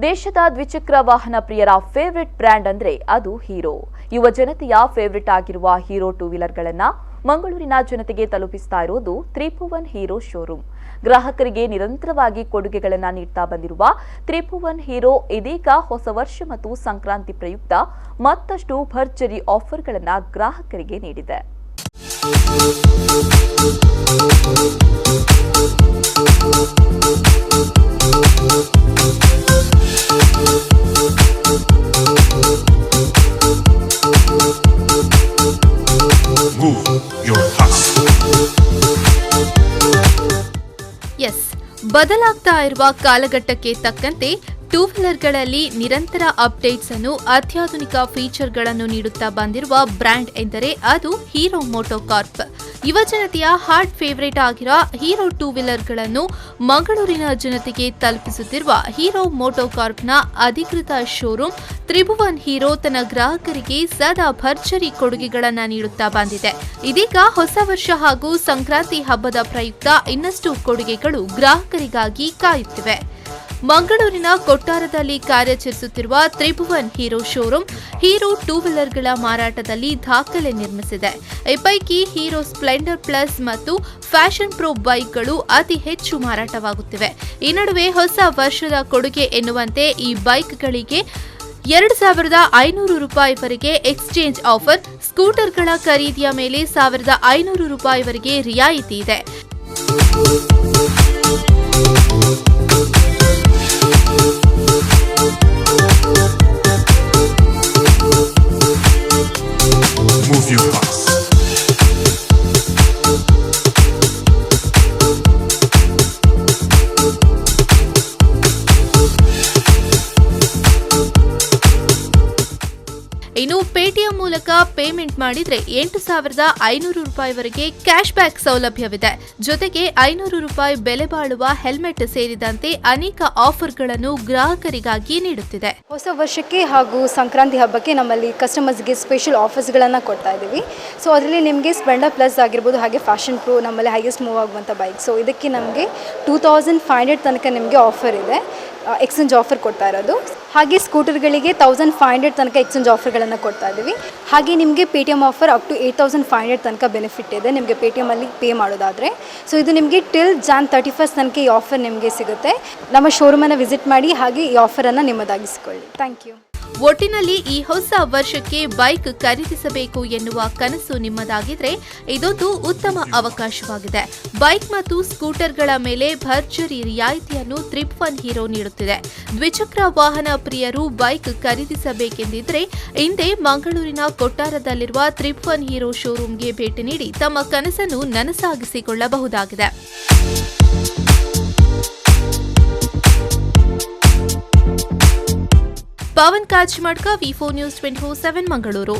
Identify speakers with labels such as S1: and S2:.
S1: ದೇಶದ ದ್ವಿಚಕ್ರ ವಾಹನ ಪ್ರಿಯರ ಫೇವರಿಟ್ ಬ್ರ್ಯಾಂಡ್ ಅಂದ್ರೆ ಅದು ಹೀರೋ. ಯುವ ಜನತೆಯ ಫೇವರಿಟ್ ಆಗಿರುವ ಹೀರೋ ಟೂ ವೀಲರ್ಗಳನ್ನ ಮಂಗಳೂರಿನ ಜನತೆಗೆ ತಲುಪಿಸ್ತಾ ಇರೋದು ತ್ರಿಭುವನ್ ಹೀರೋ ಶೋರೂಮ್. ಗ್ರಾಹಕರಿಗೆ ನಿರಂತರವಾಗಿ ಕೊಡುಗೆಗಳನ್ನು ನೀಡ್ತಾ ಬಂದಿರುವ ತ್ರಿಭುವನ್ ಹೀರೋ ಇದೀಗ ಹೊಸ ವರ್ಷ ಮತ್ತು ಸಂಕ್ರಾಂತಿ ಪ್ರಯುಕ್ತ ಮತ್ತಷ್ಟು ಭರ್ಜರಿ ಆಫರ್ಗಳನ್ನು ಗ್ರಾಹಕರಿಗೆ ನೀಡಿದೆ.
S2: ಬದಲಾಗ್ತಾ ಇರುವ ಕಾಲಘಟ್ಟಕ್ಕೆ ತಕ್ಕಂತೆ ಟೂ ವೀಲರ್ಗಳಲ್ಲಿ ನಿರಂತರ ಅಪ್ಡೇಟ್ಸ್ ಅನ್ನು ಅತ್ಯಾಧುನಿಕ ಫೀಚರ್ಗಳನ್ನು ನೀಡುತ್ತಾ ಬಂದಿರುವ ಬ್ರ್ಯಾಂಡ್ ಎಂದರೆ ಅದು ಹೀರೋ ಮೋಟೋಕಾರ್ಪ್. ಯುವಜನತೆಯ ಹಾರ್ಟ್ ಫೇವರೇಟ್ ಆಗಿರೋ ಹೀರೋ ಟೂ ವೀಲರ್ಗಳನ್ನು ಮಂಗಳೂರಿನ ಜನತೆಗೆ ತಲುಪಿಸುತ್ತಿರುವ ಹೀರೋ ಮೋಟೋಕಾರ್ಪ್ನ ಅಧಿಕೃತ ಶೋರೂಮ್ ತ್ರಿಭುವನ್ ಹೀರೋ ತನ್ನ ಗ್ರಾಹಕರಿಗೆ ಸದಾ ಭರ್ಜರಿ ಕೊಡುಗೆಗಳನ್ನು ನೀಡುತ್ತಾ ಬಂದಿದೆ. ಇದೀಗ ಹೊಸ ವರ್ಷ ಹಾಗೂ ಸಂಕ್ರಾಂತಿ ಹಬ್ಬದ ಪ್ರಯುಕ್ತ ಇನ್ನಷ್ಟು ಕೊಡುಗೆಗಳು ಗ್ರಾಹಕರಿಗಾಗಿ ಕಾಯುತ್ತಿವೆ. ಮಂಗಳೂರಿನ ಕೊಟ್ಟಾರದಲ್ಲಿ ಕಾರ್ಯಾಚರಿಸುತ್ತಿರುವ Tribhuvan Hero showroom Hero two ವೀಲರ್ಗಳ ಮಾರಾಟದಲ್ಲಿ ದಾಖಲೆ ನಿರ್ಮಿಸಿದೆ. ಈ ಪೈಕಿ ಹೀರೋ ಸ್ಪ್ಲೆಂಡರ್ ಪ್ಲಸ್ ಮತ್ತು ಫ್ಯಾಷನ್ ಪ್ರೋ ಬೈಕ್ಗಳು ಅತಿ ಹೆಚ್ಚು ಮಾರಾಟವಾಗುತ್ತಿವೆ. ಈ ನಡುವೆ ಹೊಸ ವರ್ಷದ ಕೊಡುಗೆ ಎನ್ನುವಂತೆ ಈ ಬೈಕ್ಗಳಿಗೆ 2,500 ರೂಪಾಯಿವರೆಗೆ ಎಕ್ಸ್ಚೇಂಜ್ ಆಫರ್, ಸ್ಕೂಟರ್ಗಳ ಖರೀದಿಯ ಮೇಲೆ 1,500 ರೂಪಾಯಿವರೆಗೆ ರಿಯಾಯಿತಿ ಇದೆ. ಇನ್ನು ಪೇಟಿಎಂ ಮೂಲಕ ಪೇಮೆಂಟ್ ಮಾಡಿದ್ರೆ 8,500 ರೂಪಾಯಿವರೆಗೆ ಕ್ಯಾಶ್ ಬ್ಯಾಕ್ ಸೌಲಭ್ಯವಿದೆ. ಜೊತೆಗೆ 500 ರೂಪಾಯಿ ಬೆಲೆ ಬಾಳುವ ಹೆಲ್ಮೆಟ್ ಸೇರಿದಂತೆ ಅನೇಕ ಆಫರ್ಗಳನ್ನು ಗ್ರಾಹಕರಿಗಾಗಿ ನೀಡುತ್ತಿದೆ.
S3: ಹೊಸ ವರ್ಷಕ್ಕೆ ಹಾಗೂ ಸಂಕ್ರಾಂತಿ ಹಬ್ಬಕ್ಕೆ ನಮ್ಮಲ್ಲಿ ಕಸ್ಟಮರ್ಸ್ಗೆ ಸ್ಪೆಷಲ್ ಆಫರ್ಸ್ಗಳನ್ನು ಕೊಡ್ತಾ ಇದ್ದೀವಿ. ಸೊ ಅದರಲ್ಲಿ ನಿಮಗೆ ಸ್ಪ್ಲೆಂಡರ್ ಪ್ಲಸ್ ಆಗಿರ್ಬೋದು, ಹಾಗೆ ಫ್ಯಾಷನ್ ಪ್ರೋ ನಮ್ಮಲ್ಲಿ ಹೈಯೆಸ್ಟ್ ಮೂವ್ ಆಗುವಂಥ ಬೈಕ್. ಸೊ ಇದಕ್ಕೆ ನಮಗೆ 2,500 ತನಕ ನಿಮಗೆ ಆಫರ್ ಇದೆ, ಎಕ್ಸ್ಚೇಂಜ್ ಆಫರ್ ಕೊಡ್ತಾ ಇರೋದು. ಹಾಗೆ ಸ್ಕೂಟರ್ಗಳಿಗೆ 1,500 ತನಕ ಎಕ್ಸ್ಚೇಂಜ್ ಆಫರ್ಗಳನ್ನು ಕೊಡ್ತಾ ಇದ್ದೀವಿ. ಹಾಗೆ ನಿಮಗೆ ಪೇಟಿಎಂ ಆಫರ್ ಅಪ್ ಟು 8,500 ತನಕ ಬೆನಿಫಿಟ್ ಇದೆ ನಿಮಗೆ ಪೇಟಿಎಮ್ಮಲ್ಲಿ ಪೇ ಮಾಡೋದಾದರೆ. ಸೊ ಇದು ನಿಮಗೆ ಟಿಲ್ ಜಾನ್ 31 ತನಕ ಈ ಆಫರ್ ನಿಮಗೆ ಸಿಗುತ್ತೆ. ನಮ್ಮ ಶೋರೂಮನ್ನು ವಿಸಿಟ್ ಮಾಡಿ ಹಾಗೆ ಈ ಆಫರನ್ನು ನಿಮ್ಮದಾಗಿಸಿಕೊಳ್ಳಿ. Thank you.
S2: ಒಟ್ಟಿನಲ್ಲಿ ಈ ಹೊಸ ವರ್ಷಕ್ಕೆ ಬೈಕ್ ಖರೀದಿಸಬೇಕು ಎನ್ನುವ ಕನಸು ನಿಮ್ಮದಾಗಿದ್ರೆ ಇದೊಂದು ಉತ್ತಮ ಅವಕಾಶವಾಗಿದೆ. ಬೈಕ್ ಮತ್ತು ಸ್ಕೂಟರ್ಗಳ ಮೇಲೆ ಭರ್ಜರಿ ರಿಯಾಯಿತಿಯನ್ನು ತ್ರಿಭುವನ್ ಹೀರೋ ನೀಡುತ್ತಿದೆ. ದ್ವಿಚಕ್ರ ವಾಹನ ಪ್ರಿಯರು ಬೈಕ್ ಖರೀದಿಸಬೇಕೆಂದಿದ್ರೆ ಹಿಂದೆ ಮಂಗಳೂರಿನ ಕೊಟ್ಟಾರದಲ್ಲಿರುವ ತ್ರಿಭುವನ್ ಹೀರೋ ಶೋರೂಮ್ಗೆ ಭೇಟಿ ನೀಡಿ ತಮ್ಮ ಕನಸನ್ನು ನನಸಾಗಿಸಿಕೊಳ್ಳಬಹುದಾಗಿದೆ. Pavan Kajmadka, V4 News 24/7 Mangaluru.